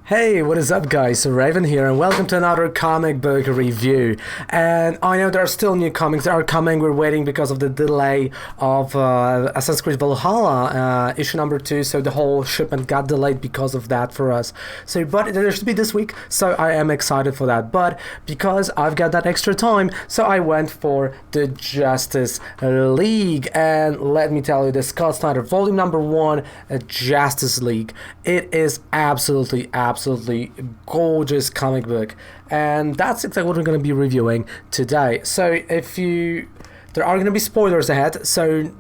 Hey, what is up guys? So Raven here and welcome to another comic book review. And I know there are still new comics that are coming. We're waiting because of the delay of Assassin's Creed Valhalla issue number 2, so the whole shipment got delayed because of that for us. So but there should be this week, so I am excited for that. But because I've got that extra time, so I went for the Justice League. And let me tell you, the Scott Snyder volume number 1 Justice League, it is absolutely gorgeous comic book, and that's exactly what we're going to be reviewing today. So there are going to be spoilers ahead, so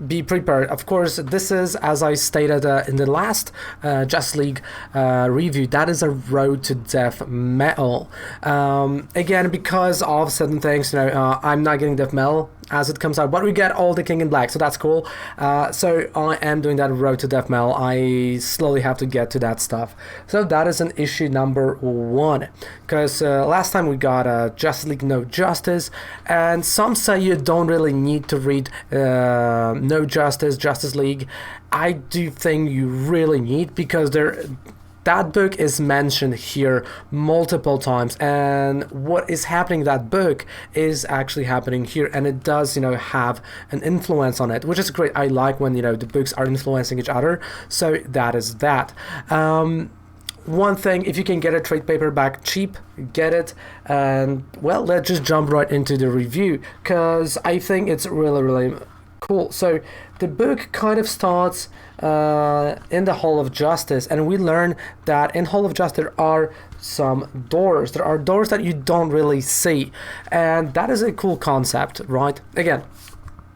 be prepared. Of course, this is, as I stated in the last Justice League review, that is a road to death metal. Again, because of certain things, I'm not getting death metal as it comes out, but we get all the King in Black, so that's cool. So I am doing that road to death metal. I slowly have to get to that stuff. So that is an issue number 1, because last time we got Justice League No Justice, and some say you don't really need to read No Justice League. I do think you really need, because that book is mentioned here multiple times, and what is happening in that book is actually happening here, and it does, have an influence on it, which is great. I like when, the books are influencing each other, so that is that. One thing, if you can get a trade paperback cheap, get it. And, well, let's just jump right into the review, because I think it's really cool. So the book kind of starts in the Hall of Justice, and we learn that in Hall of Justice there are some doors. There are doors that you don't really see, and that is a cool concept, right? Again,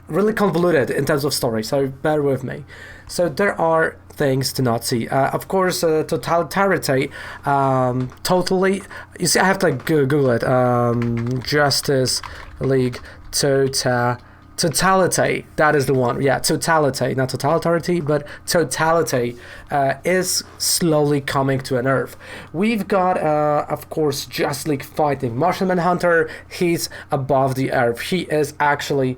really convoluted in terms of story, so bear with me. So there are things to not see. Of course, Totality, totally. You see, I have to Google it. Justice League Totality, that is the one. Yeah, Totality, not Totality, but Totality is slowly coming to an Earth. We've got, of course, Justice League fighting Martian Manhunter. He's above the Earth. He is actually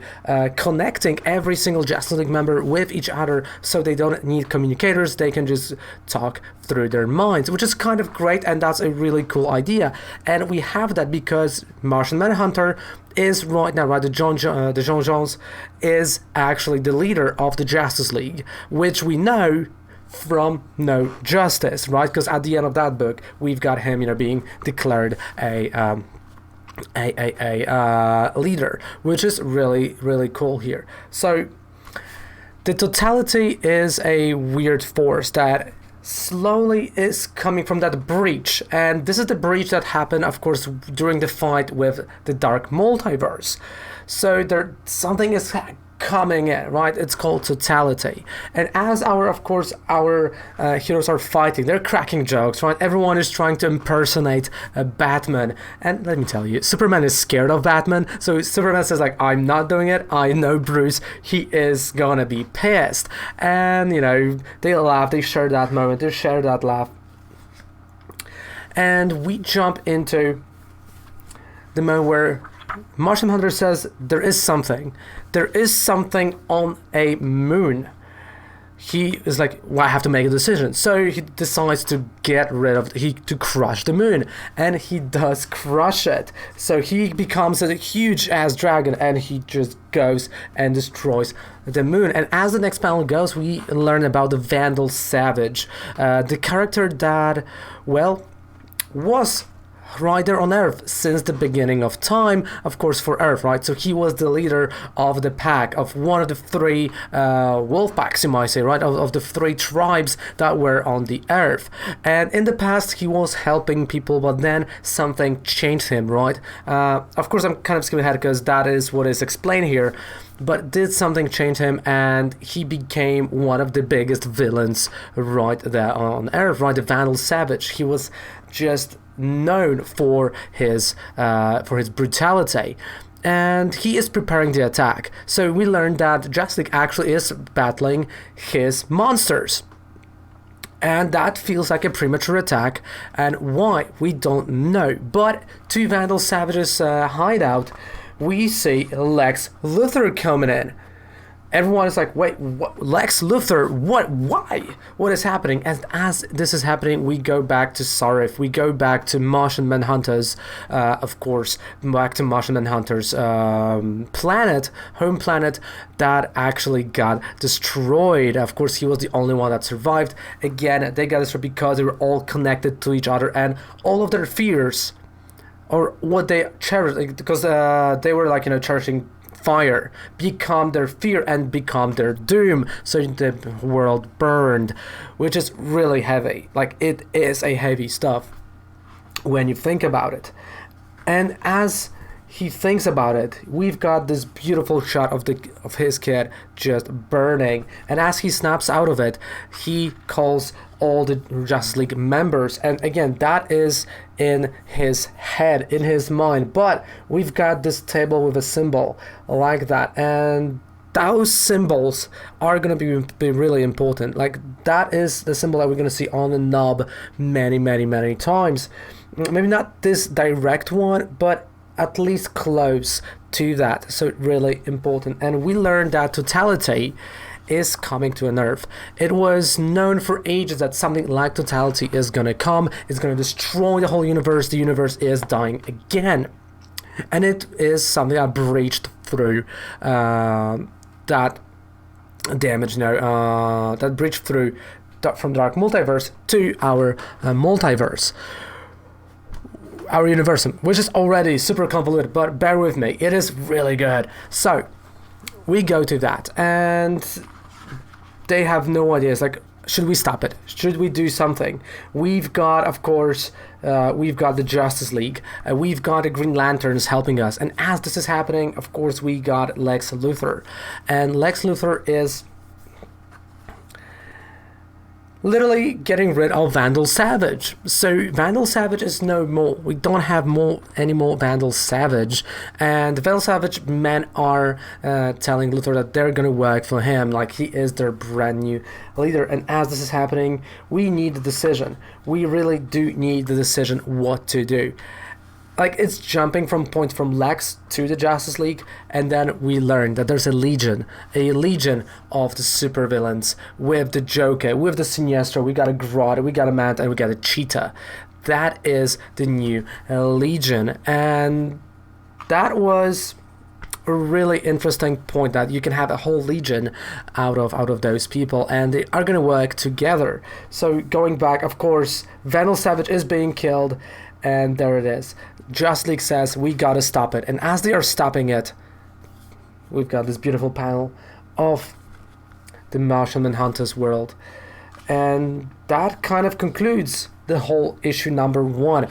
connecting every single Justice League member with each other, so they don't need communicators. They can just talk through their minds, which is kind of great, and that's a really cool idea. And we have that because Martian Manhunter is right now, the John Jones is actually the leader of the Justice League, which we know from No Justice, right? Because at the end of that book, we've got him, being declared a leader, which is really cool here. So the Totality is a weird force that slowly is coming from that breach, and this is the breach that happened, of course, during the fight with the Dark Multiverse. So something is coming in, right? It's called Totality, and as our heroes are fighting, they're cracking jokes, right? Everyone is trying to impersonate Batman, and let me tell you, Superman is scared of Batman, so Superman says, like, I'm not doing it. I know Bruce, he is gonna be pissed, and they laugh, they share that moment, they share that laugh, and we jump into the moment where Martian Manhunter says there is something on a moon. He is like, well, I have to make a decision. So he decides to to crush the moon, and he does crush it. So he becomes a huge ass dragon, and he just goes and destroys the moon. And as the next panel goes, we learn about the Vandal Savage, the character that, well, was right there on Earth since the beginning of time, of course, for Earth, right? So he was the leader of the pack, of one of the 3 wolf packs, you might say, right? Of the 3 tribes that were on the Earth. And in the past, he was helping people, but then something changed him, right? Of course, I'm kind of skipping ahead because that is what is explained here. But did something change him, and he became one of the biggest villains right there on Earth, right? The Vandal Savage. He was just known for his brutality, and he is preparing the attack. So we learned that Justice League actually is battling his monsters, and that feels like a premature attack, and why, we don't know. But to Vandal Savage's hideout, we see Lex Luthor coming in. everyone is like, wait, what? Lex Luthor, what, why, what is happening? And as this is happening, we go back to Sarif, we go back to Martian Manhunter's, of course, back to Martian Manhunter's planet, home planet, that actually got destroyed. Of course, he was the only one that survived. Again, they got destroyed because they were all connected to each other, and all of their fears, or what they cherished, because they were like, cherishing fire, become their fear and become their doom. So the world burned, which is really heavy. Like, it is a heavy stuff when you think about it. And as he thinks about it, we've got this beautiful shot of his kid just burning, and as he snaps out of it, he calls all the Justice League members, and again, that is in his head, in his mind, but we've got this table with a symbol like that, and those symbols are going to be really important. Like, that is the symbol that we're going to see on the knob many times. Maybe not this direct one, but at least close to that. So really important. And we learned that Totality is coming to an Earth. It was known for ages that something like Totality is gonna come. It's gonna destroy the whole universe. The universe is dying again, and it is something that breached through that damage now. That breached through from Dark Multiverse to our multiverse. Our universum, which is already super convoluted, but bear with me, it is really good. So we go to that, and they have no idea. It's like, should we stop it? Should we do something? We've got, of course, we've got the Justice League, we've got the Green Lanterns helping us, and as this is happening, of course, we got Lex Luthor, and Lex Luthor is literally getting rid of Vandal Savage. So Vandal Savage is no more. We don't have any more Vandal Savage, and the Vandal Savage men are telling Luthor that they're gonna work for him, like he is their brand new leader. And as this is happening, we need the decision. We really do need the decision what to do. Like, it's jumping from Lex to the Justice League, and then we learn that there's a legion of the supervillains, with the Joker, with the Sinestro. We got a Grodd, we got a Manta, and we got a Cheetah. That is the new legion, and that was a really interesting point, that you can have a whole legion out of those people, and they are gonna work together. So going back, of course, Vandal Savage is being killed, and there it is. Justice League says we gotta stop it, and as they are stopping it, we've got this beautiful panel of the Martian Manhunter's world, and that kind of concludes the whole issue number 1.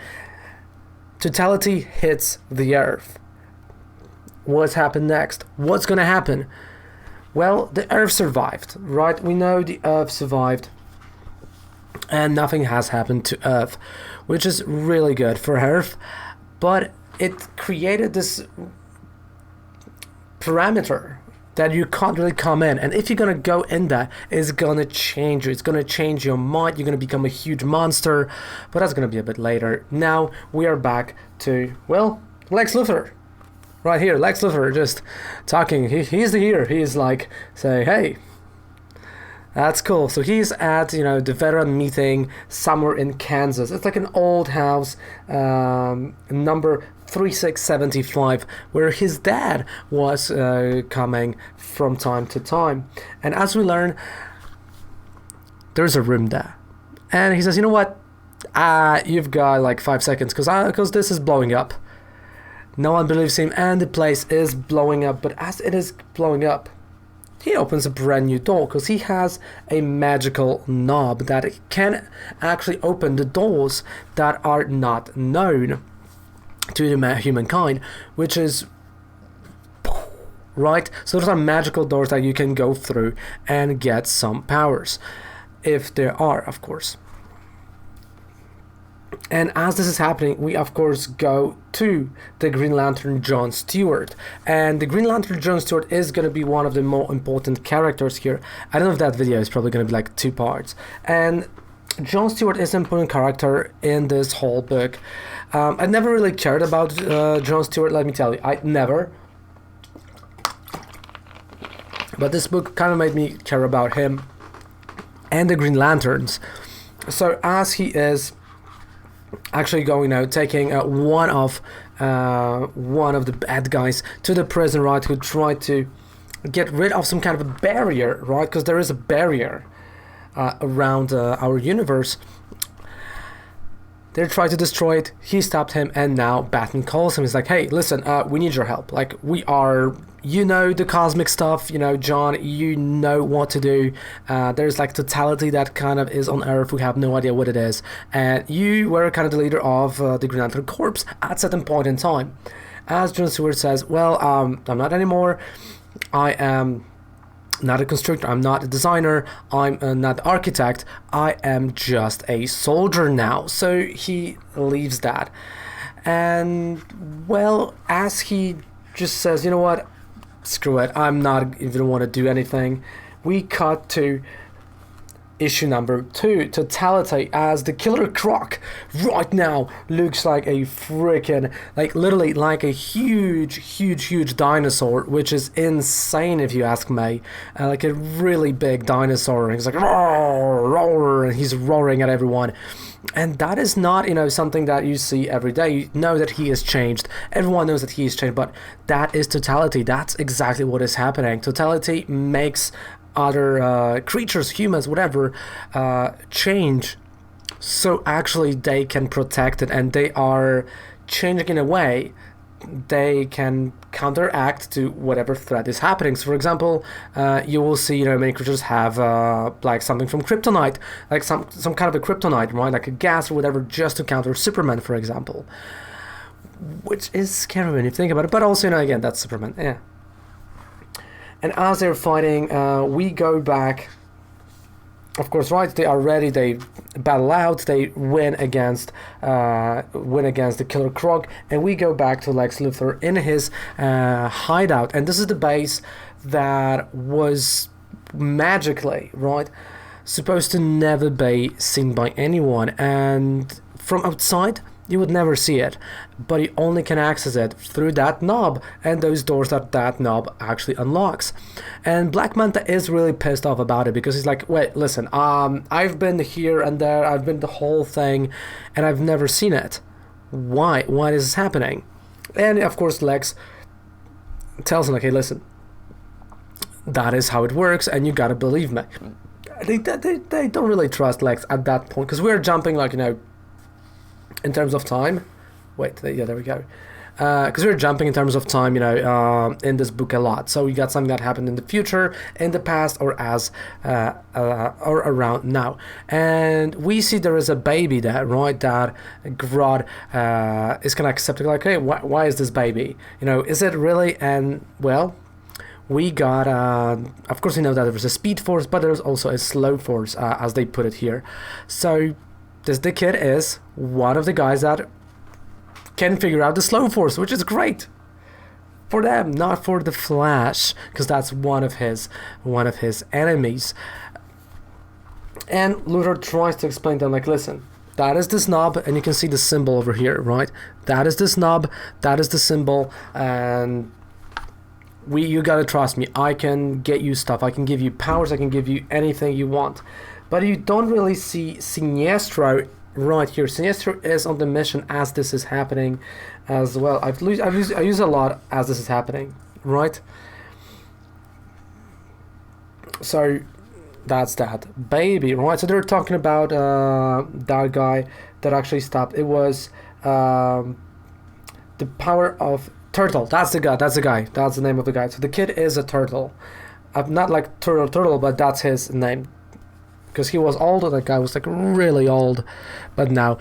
Totality hits the Earth. What's happened next? What's gonna happen? Well, the Earth survived, right? We know the Earth survived, and nothing has happened to Earth, which is really good for Earth, but it created this parameter that you can't really come in, and if you're gonna go in there, it's gonna change you. It's gonna change your mind. You're gonna become a huge monster, but that's gonna be a bit later. Now we are back to, well, Lex Luthor. Right here, Lex Luthor just talking. He's here. He's like saying, hey, that's cool. So he's at, the veteran meeting somewhere in Kansas. It's like an old house, number 3675, where his dad was coming from time to time. And as we learn, there's a room there. And he says, you know what? You've got like 5 seconds, because this is blowing up. No one believes him, and the place is blowing up. But as it is blowing up, he opens a brand new door, because he has a magical knob that can actually open the doors that are not known to the humankind, which is right. So those are magical doors that you can go through and get some powers, if there are, of course. And as this is happening, we of course go to the Green Lantern John Stewart, and the Green Lantern John Stewart is going to be one of the more important characters here. I don't know if that video is probably going to be like 2 parts, and John Stewart is an important character in this whole book. I never really cared about John Stewart, let me tell you, I never. But this book kind of made me care about him and the Green Lanterns. So as he is actually going out, taking one of the bad guys to the prison, right, who tried to get rid of some kind of a barrier, right, because there is a barrier around our universe. They tried to destroy it, he stopped him, and now Batman calls him. He's like, hey, listen, we need your help. Like, we are, you know, the cosmic stuff, you know, John, you know what to do. There's like totality that kind of is on Earth. We have no idea what it is. And you were kind of the leader of the Green Lantern Corps at a certain point in time. As John Stewart says, well, I'm not anymore. I am not a constructor, I'm not a designer, I'm not an architect, I am just a soldier now. So he leaves that. And, well, as he just says, you know what, screw it, I'm not even want to do anything, we cut to issue number 2, Totality, as the Killer Croc right now looks like a freaking, like literally like a huge dinosaur, which is insane if you ask me. Like a really big dinosaur, and he's like roar, roar, and he's roaring at everyone. And that is not, you know, something that you see every day. You know that he has changed. Everyone knows that he has changed, but that is Totality. That's exactly what is happening. Totality makes other creatures, humans, whatever, change, so actually they can protect it, and they are changing in a way they can counteract to whatever threat is happening. So for example, you will see, you know, many creatures have like something from kryptonite, like some kind of a kryptonite, right, like a gas or whatever, just to counter Superman, for example, which is scary when you think about it. But also, you know, again, that's Superman, yeah. And as they're fighting, we go back, of course, right, they are ready, they battle out, they win against the Killer Croc, and we go back to Lex Luthor in his hideout. And this is the base that was magically, right, supposed to never be seen by anyone, and from outside you would never see it, but you only can access it through that knob and those doors that knob actually unlocks. And Black Manta is really pissed off about it, because he's like, wait, listen, I've been here and there, I've been the whole thing, and I've never seen it. Why is this happening? And of course Lex tells him, like, hey, listen, that is how it works, and you gotta believe me. They don't really trust Lex at that point, because we're jumping, like, you know, in terms of time. Wait, yeah, there we go. Because we're jumping in terms of time, you know, in this book a lot. So we got something that happened in the future, in the past, or or around now. And we see there is a baby there, right, that Grodd is kind of accepting, like, hey, why is this baby? You know, is it really? And, well, we got, of course, we know that there's a speed force, but there's also a slow force, as they put it here. So the kid is one of the guys that can figure out the slow force, which is great for them, not for the Flash, because that's one of his enemies. And Luthor tries to explain to them, like, listen, that is this knob, and you can see the symbol over here, right? That is this knob, that is the symbol, and you gotta trust me. I can get you stuff, I can give you powers, I can give you anything you want. But you don't really see Sinestro right here. Sinestro is on the mission as this is happening as well. I use a lot as this is happening, right? So that's that baby, right? So they're talking about that guy that actually stopped. It was the power of Turtle. That's the guy. That's the name of the guy. So the kid is a turtle. Not like turtle, but that's his name. Because he was older, that guy was like really old, but now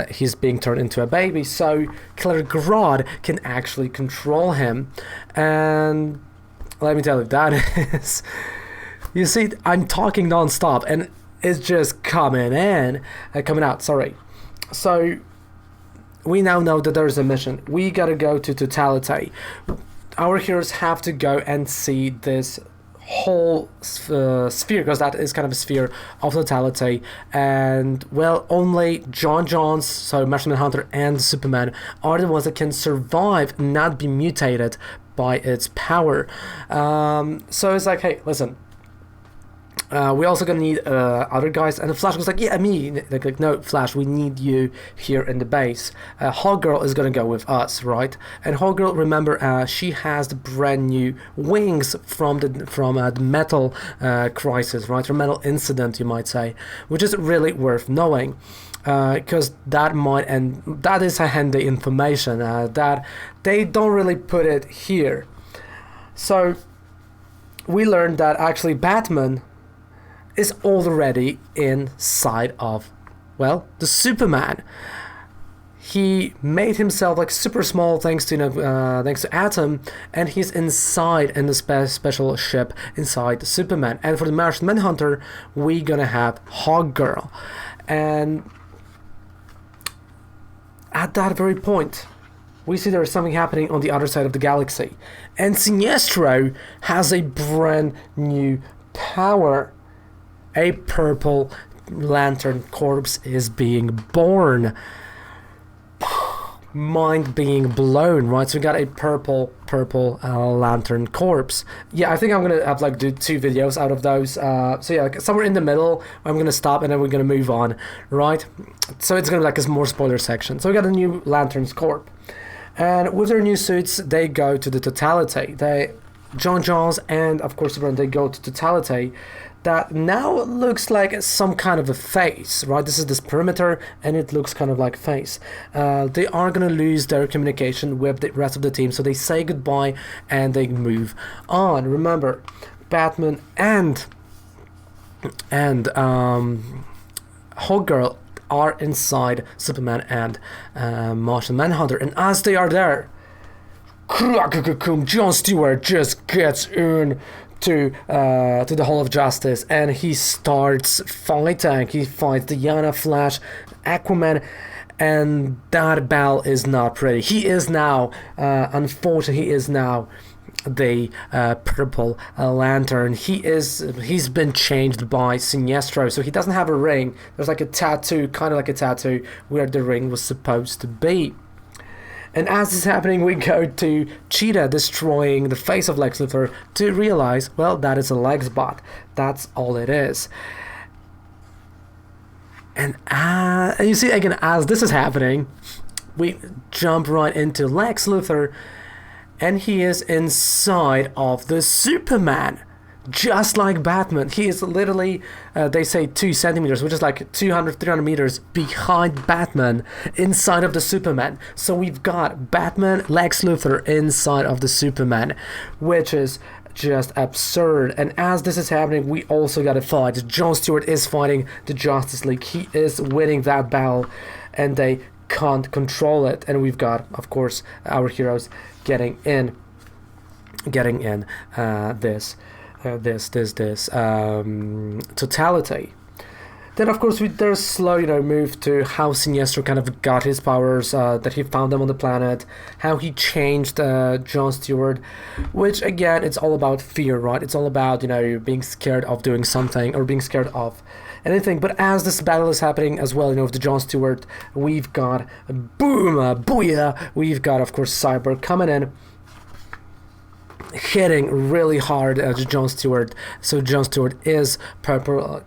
he's being turned into a baby, so Killer Grodd can actually control him. And let me tell you, that is, you see, I'm talking non-stop and it's just coming out, sorry. So we now know that there's a mission. We gotta go to Totality. Our heroes have to go and see this whole sphere, because that is kind of a sphere of Totality, and, well, only John Johns, so Martian Manhunter and Superman, are the ones that can survive, not be mutated by its power. So it's like, hey, listen, we also gonna need other guys, and the Flash was like, yeah, me. Like, no, Flash, we need you here in the base. Hawkgirl is gonna go with us, right? And Hawkgirl, remember, she has the brand new wings from the metal crisis, right? From metal incident, you might say, which is really worth knowing. Because that might, and that is a handy information that they don't really put it here. So we learned that actually Batman is already inside of, well, the Superman. He made himself like super small thanks to Atom, and he's inside in the special ship inside Superman. And for the Martian Manhunter, we're gonna have Hawkgirl. And at that very point, we see there's something happening on the other side of the galaxy. And Sinestro has a brand new power. A purple lantern corpse is being born. Mind being blown, right? So we got a purple lantern corpse. Yeah, I think I'm gonna have like do 2 videos out of those. So yeah, like somewhere in the middle, I'm gonna stop and then we're gonna move on, right? So it's gonna be like a more spoiler section. So we got a new lantern's corp, and with their new suits, they go to the Totality. John Johns and of course they go to Totality. That now looks like some kind of a face, right? This is this perimeter, and it looks kind of like a face. They are going to lose their communication with the rest of the team, so they say goodbye and they move on. Remember, Batman and Hawkgirl are inside Superman and Martian Manhunter, and as they are there, John Stewart just gets in to the Hall of Justice, and he starts fighting. He fights Diana, Flash, Aquaman, and that battle is not pretty. He is now, unfortunately, he is now the purple lantern. He's been changed by Sinestro, so he doesn't have a ring. There's like a tattoo, kind of like a tattoo, where the ring was supposed to be. And as this is happening, we go to Cheetah destroying the face of Lex Luthor to realize, well, that is a Lex bot. That's all it is. And you see, again, as this is happening, we jump right into Lex Luthor, and he is inside of the Superman. Just like Batman, he is literally, they say 2 centimeters, which is like 200, 300 meters behind Batman, inside of the Superman. So we've got Batman, Lex Luthor inside of the Superman, which is just absurd. And as this is happening, we also got a fight. John Stewart is fighting the Justice League. He is winning that battle, and they can't control it. And we've got, of course, our heroes getting in this Totality. Then of course there's slow move to how Sinestro kind of got his powers, that he found them on the planet, how he changed John Stewart, which again, it's all about fear, right? It's all about being scared of doing something or being scared of anything. But as this battle is happening as well, with the John Stewart, we've got boom, booyah, we've got of course Cyborg coming in, hitting really hard at John Stewart. So John Stewart is purple,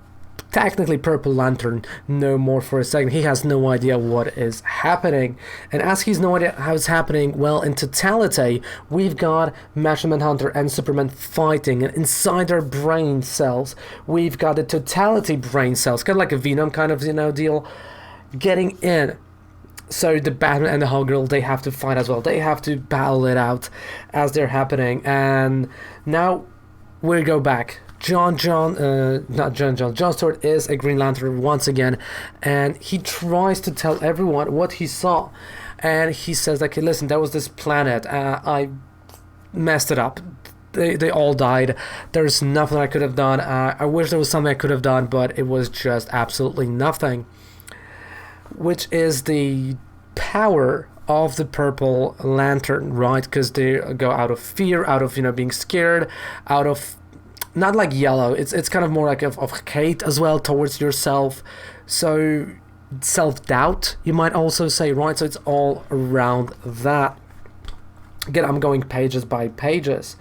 technically Purple Lantern no more for a second. He has no idea what is happening, and as he's no idea how it's happening, well, in Totality, we've got Martian Manhunter and Superman fighting, and inside their brain cells, we've got the Totality brain cells, kind of like a Venom kind of deal, getting in. So the Batman and the Hawkgirl, they have to fight as well. They have to battle it out as they're happening. And now we go back. John Stewart is a Green Lantern once again, and he tries to tell everyone what he saw. And he says, like, hey, listen, there was this planet. I messed it up. They all died. There's nothing I could have done. I wish there was something I could have done, but it was just absolutely nothing. Which is the power of the Purple Lantern, right? Because they go out of fear, out of being scared, out of, not like yellow, it's kind of more like of hate as well towards yourself. So self-doubt, you might also say, right? So it's all around that. Again, I'm going pages by pages.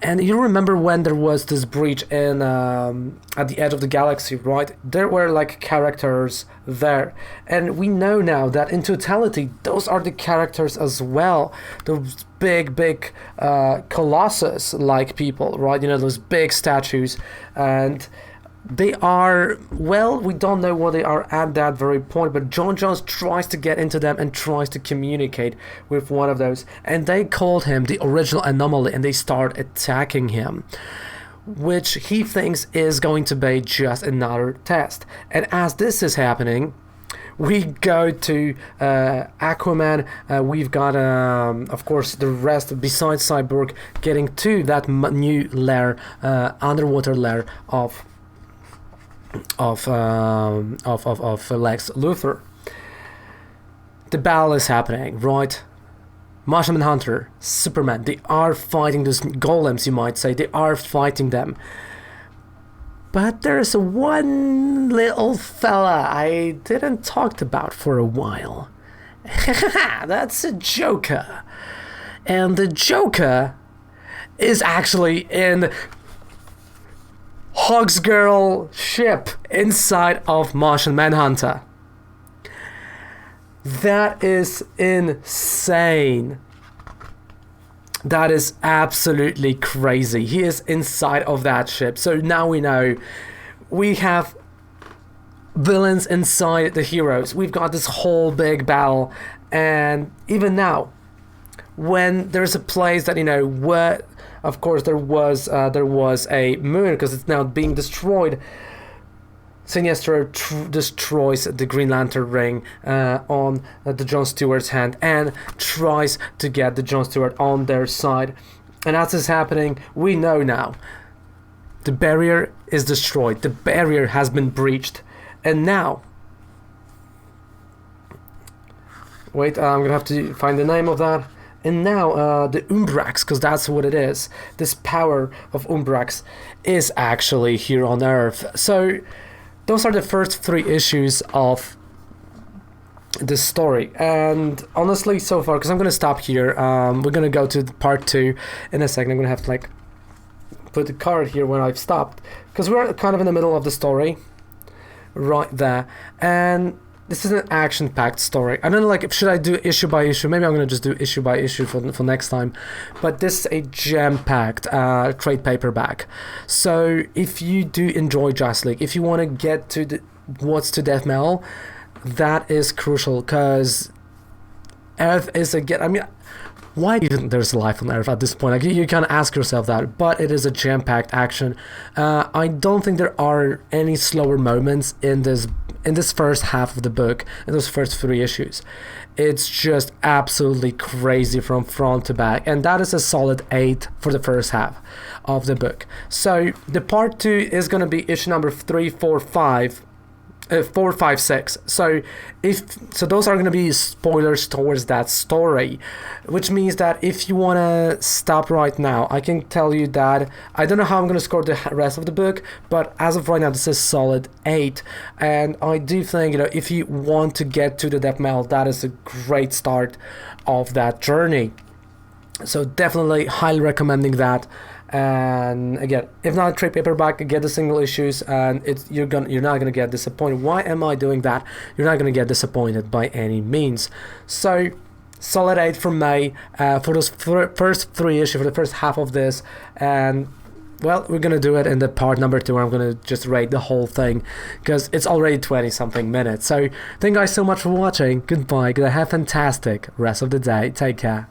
And you remember when there was this breach in at the edge of the galaxy, right? There were like characters there, and we know now that in Totality, those are the characters as well. Those big colossus-like people, right? You know, those big statues, and they are, well, we don't know what they are at that very point, but John Jones tries to get into them and tries to communicate with one of those, and they called him the original anomaly, and they start attacking him, which he thinks is going to be just another test. And as this is happening, we go to Aquaman. We've got, of course, the rest besides Cyborg getting to that new lair, underwater lair of Lex Luthor. The battle is happening, right? Martian Manhunter, Superman, they are fighting those golems, you might say. They are fighting them. But there's one little fella I didn't talk about for a while. That's a Joker. And the Joker is actually in Hawk's Girl ship inside of Martian Manhunter. That is insane. That is absolutely crazy. He is inside of that ship. So now we know we have villains inside the heroes. We've got this whole big battle, and even now, when there's a place that, you know, where, of course, there was a moon, because it's now being destroyed. Sinestro destroys the Green Lantern ring on the John Stewart's hand and tries to get the John Stewart on their side. And as this is happening, we know now the barrier is destroyed. The barrier has been breached. And now, wait, I'm gonna have to find the name of that. And now the Umbrax, because that's what it is. This power of Umbrax is actually here on Earth. So those are the first 3 issues of this story. And honestly, so far, because I'm going to stop here, we're going to go to part 2 in a second. I'm going to have to like put the card here where I've stopped, because we're kind of in the middle of the story right there. And this is an action-packed story. I don't know, like, should I do issue by issue? Maybe I'm going to just do issue by issue for next time. But this is a jam-packed trade paperback. So if you do enjoy Justice League, if you want to get to the What's to Death Metal, that is crucial, because Earth is again, I mean, why even there's life on Earth at this point? Like, you can ask yourself that, but it is a jam-packed action. I don't think there are any slower moments in this first half of the book, in those first 3 issues. It's just absolutely crazy from front to back, and that is a solid 8 for the first half of the book. So the part 2 is going to be issue number 3, 4, 5. 4, 5, 6. So those are going to be spoilers towards that story, which means that if you want to stop right now, I can tell you that I don't know how I'm going to score the rest of the book, but as of right now, this is solid 8. And I do think, you know, if you want to get to the Death Metal, that is a great start of that journey. So definitely highly recommending that. And again, if not a trade paperback, get the single issues, and you're not gonna get disappointed. Why am I doing that? You're not gonna get disappointed by any means. So solid 8 from me for those first 3 issues, for the first half of this. And well, we're gonna do it in the part number 2, where I'm gonna just rate the whole thing, because it's already 20 something minutes. So thank you guys so much for watching. Goodbye. Have a fantastic rest of the day. Take care.